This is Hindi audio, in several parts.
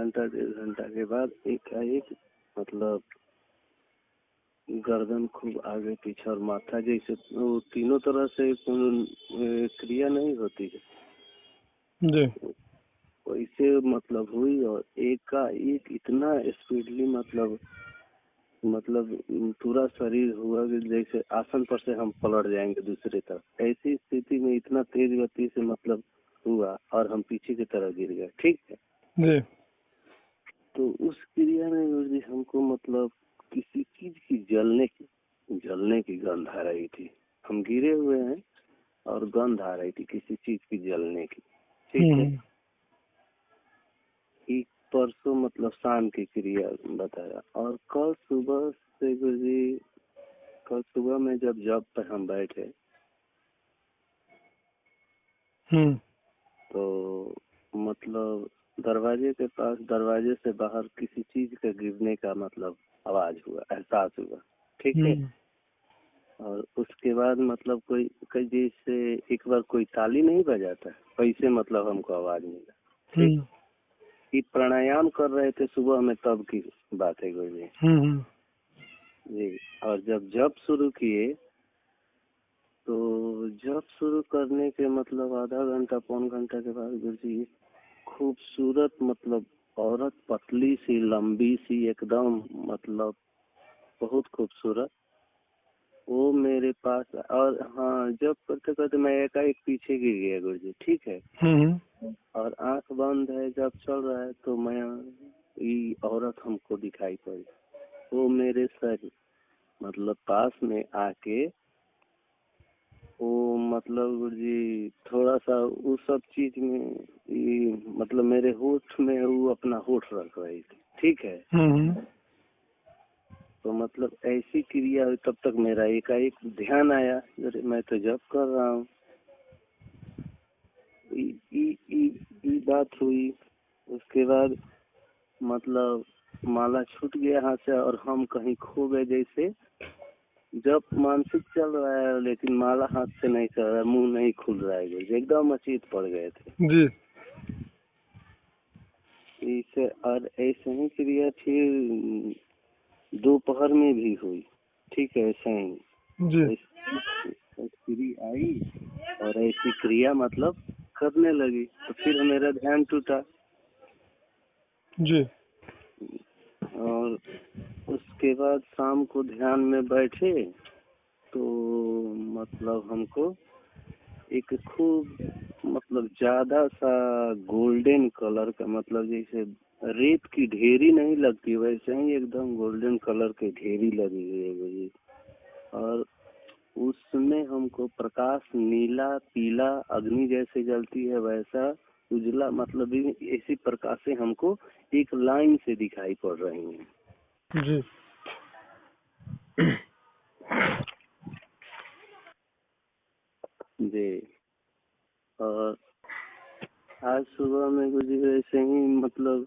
घंटा 1.5 घंटा के बाद एकाएक मतलब गर्दन खूब आगे पीछे और माथा, जैसे वो तीनों तरह से क्रिया नहीं होती है जी। वैसे मतलब हुई। और एकाएक इतना स्पीडली मतलब पूरा शरीर हुआ कि जैसे आसन पर से हम पलट जाएंगे दूसरी तरफ। ऐसी स्थिति में इतना तेज गति से मतलब हुआ और हम पीछे की तरफ गिर गए। ठीक है जी। तो उस क्रिया में गुरुजी हमको मतलब किसी चीज की जलने की गंध आ रही थी। हम गिरे हुए हैं और गंध आ रही थी किसी चीज की जलने की। ठीक है। एक परसों मतलब शाम की क्रिया बताया। और कल सुबह से गुरुजी, कल सुबह में जब पर हम बैठे तो मतलब दरवाजे के पास, दरवाजे से बाहर किसी चीज के गिरने का मतलब आवाज हुआ, एहसास हुआ। ठीक है। और उसके बाद मतलब कोई जैसे एक बार कोई ताली नहीं बजाता वैसे मतलब हमको आवाज मिला। ठीक। कि प्राणायाम कर रहे थे सुबह में तब की बात है गुरुजी जी। और जब शुरू किए तो जब शुरू करने के मतलब आधा घंटा 1.25 घंटा के बाद गुरुजी खूबसूरत मतलब औरत, पतली सी लंबी सी एकदम मतलब बहुत खूबसूरत, वो मेरे पास। और हाँ, जब करते करते मैं एकाएक पीछे गिर गया गुरुजी। ठीक है। और आंख बंद है जब चल रहा है तो मैं ये औरत हमको दिखाई पड़ी। वो मेरे सर मतलब पास में आके वो मतलब गुरुजी थोड़ा सा उस सब चीज में मतलब मेरे होठ में वो अपना होठ रख रही थी। ठीक है। तो मतलब ऐसी क्रिया हुई। तब तक मेरा एकाएक ध्यान आया, अरे मैं तो जप कर रहा हूँ। बात हुई। उसके बाद मतलब माला छूट गया हाथ से और हम कहीं खो गए। जैसे जब मानसिक चल रहा है लेकिन माला हाथ से नहीं चल रहा है, मुंह नहीं खुल रहा है, एकदम अचेत पड़ गए थे जी। इसे। और ऐसे ही क्रिया फिर दोपहर में भी हुई। ठीक है। ऐसे ही जी। स्त्री आई और ऐसी क्रिया मतलब करने लगी तो फिर मेरा ध्यान टूटा। जी। और उसके बाद शाम को ध्यान में बैठे तो मतलब हमको एक खूब मतलब ज्यादा सा गोल्डन कलर का, मतलब जैसे रेत की ढेरी नहीं लगती वैसे ही एकदम गोल्डन कलर की ढेरी लगी हुई है मुझे। और उसमें हमको प्रकाश नीला पीला अग्नि जैसे जलती है वैसा उजला मतलब ऐसी प्रकाश से हमको एक लाइन से दिखाई पड़ रही है। जी। जी। और आज सुबह में कुछ ऐसे ही मतलब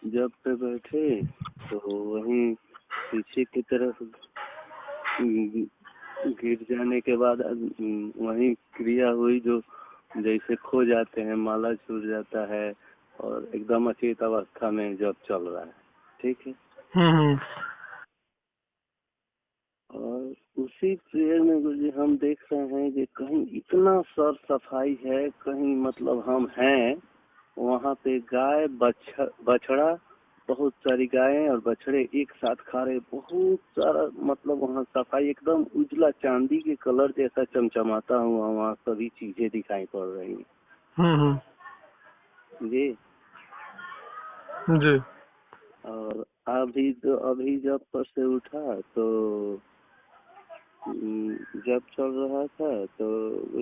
जब पे बैठे तो वहीं पीछे की तरफ गिर जाने के बाद वहीं क्रिया हुई जो जैसे खो जाते हैं, माला छूट जाता है और एकदम अचेत अवस्था में जब चल रहा है। ठीक है। और उसी पीरियड में गुरुजी हम देख रहे हैं कि कहीं इतना सर सफाई है, कहीं मतलब हम हैं वहाँ पे गाय बछड़ा बहुत सारी गायें और बछड़े एक साथ खा रहे, बहुत सारा मतलब वहाँ सफाई एकदम उजला चांदी के कलर जैसा चमचमाता हुआ वहाँ सभी चीजें दिखाई पड़ रही हैं। जी। जी। और अभी जब पर से उठा तो जब चल रहा था तो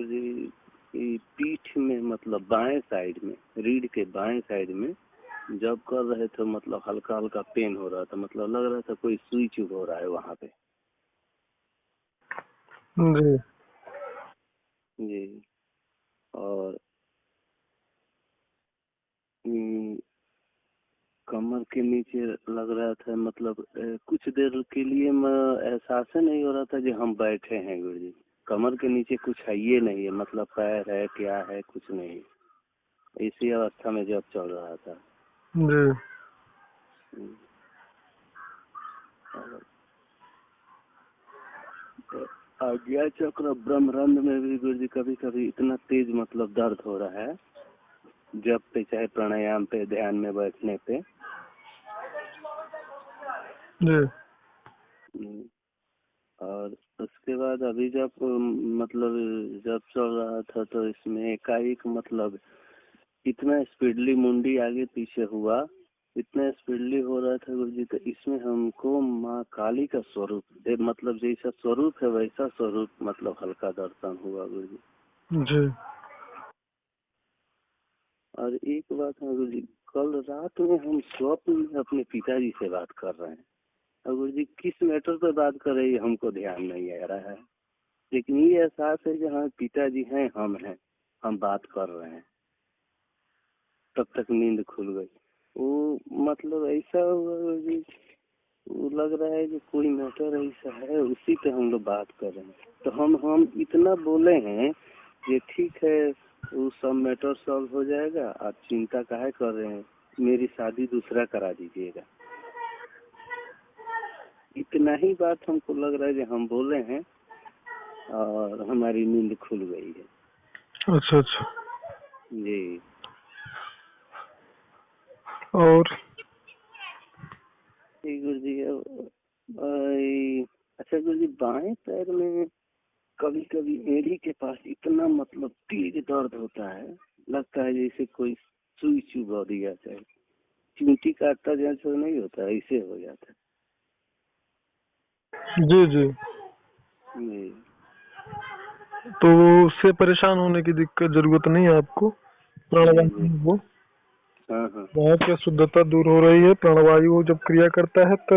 जी पीठ में मतलब बाएं साइड में, रीढ़ के बाएं साइड में जब कर रहे थे मतलब हल्का हल्का पेन हो रहा था, मतलब लग रहा था कोई सुई चुभ हो रहा है वहाँ पे। जी। जी। और कमर के नीचे लग रहा था मतलब कुछ देर के लिए मैं एहसास नहीं हो रहा था कि हम बैठे हैं गुरुजी। कमर के नीचे कुछ है ये नहीं है, मतलब पैर है क्या है कुछ नहीं, इसी अवस्था में जब चल रहा था। जी। आज्ञा चक्र ब्रह्मरंध्र में भी गुरु जी कभी कभी इतना तेज मतलब दर्द हो रहा है, जब पे चाहे प्राणायाम पे ध्यान में बैठने पे। और उसके बाद अभी जब मतलब जब चल रहा था तो इसमें एकाएक मतलब इतना स्पीडली मुंडी आगे पीछे हुआ, इतना स्पीडली हो रहा था गुरु जी। तो इसमें हमको माँ काली का स्वरूप मतलब जैसा स्वरूप है वैसा स्वरूप मतलब हल्का दर्शन हुआ गुरु जी। और एक बात है गुरु जी, कल रात में हम स्वप्न में अपने पिताजी से बात कर रहे हैं, और गुरु जी किस मैटर पर बात कर रही है हमको ध्यान नहीं आ रहा है, लेकिन ये एहसास है कि हाँ पिताजी हैं, हम बात कर रहे हैं। तब तक नींद खुल गई। वो मतलब ऐसा हुआ गुरु जी, वो लग रहा है कि कोई मैटर ऐसा है उसी पे हम लोग बात कर रहे हैं। तो हम इतना बोले हैं कि ठीक है वो सब मैटर सॉल्व हो जाएगा, आप चिंता काहे कर रहे हैं, मेरी शादी दूसरा करा दीजिएगा। इतना ही बात हमको लग रहा है कि हम बोले हैं और हमारी नींद खुल गई है। अच्छा अच्छा जी। और गुरु जी अच्छा गुरु जी, बाएं पैर में कभी कभी एड़ी के पास इतना मतलब तेज दर्द होता है, लगता है जैसे कोई सुई चुभा दिया जाए, चींटी काटता जैसे नहीं होता ऐसे हो जाता है। जी जी जी। तो उससे परेशान होने की जरूरत नहीं है आपको। प्राणवायु वो वहाँ की शुद्धता दूर हो रही है। प्राणवायु जब क्रिया करता है तो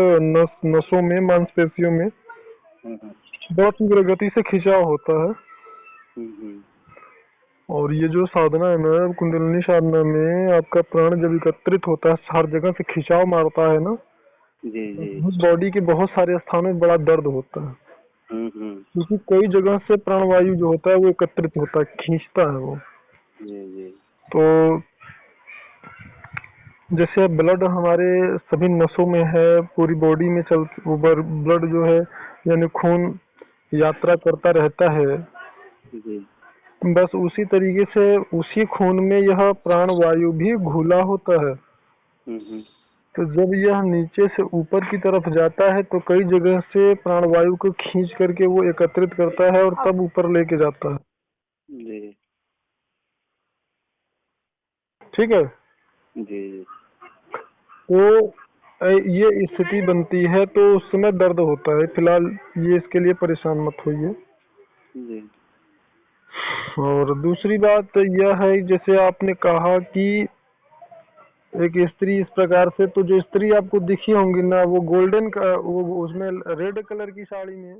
नसों में मांसपेशियों में बहुत तीव्र गति से खिंचाव होता है। और ये जो साधना है ना, कुंडलिनी साधना में आपका प्राण जब एकत्रित होता है, हर जगह से खिंचाव मारता है ना, उस बॉडी के बहुत सारे स्थानों में बड़ा दर्द होता है, क्योंकि कई जगह से प्राणवायु जो होता है वो एकत्रित होता है, खींचता है वो। तो जैसे ब्लड हमारे सभी नसों में है, पूरी बॉडी में वो ब्लड जो है यानी खून यात्रा करता रहता है, बस उसी तरीके से उसी खून में यह प्राणवायु भी घुला होता है। तो जब यह नीचे से ऊपर की तरफ जाता है तो कई जगह से प्राणवायु को खींच करके वो एकत्रित करता है और तब ऊपर लेके जाता है। ठीक है जी। तो ये स्थिति बनती है तो उस समय दर्द होता है। फिलहाल ये इसके लिए परेशान मत होइए। और दूसरी बात यह है, जैसे आपने कहा कि एक स्त्री इस प्रकार से, तो जो स्त्री आपको दिखी होंगी ना वो गोल्डन का वो उसमें रेड कलर की साड़ी में है।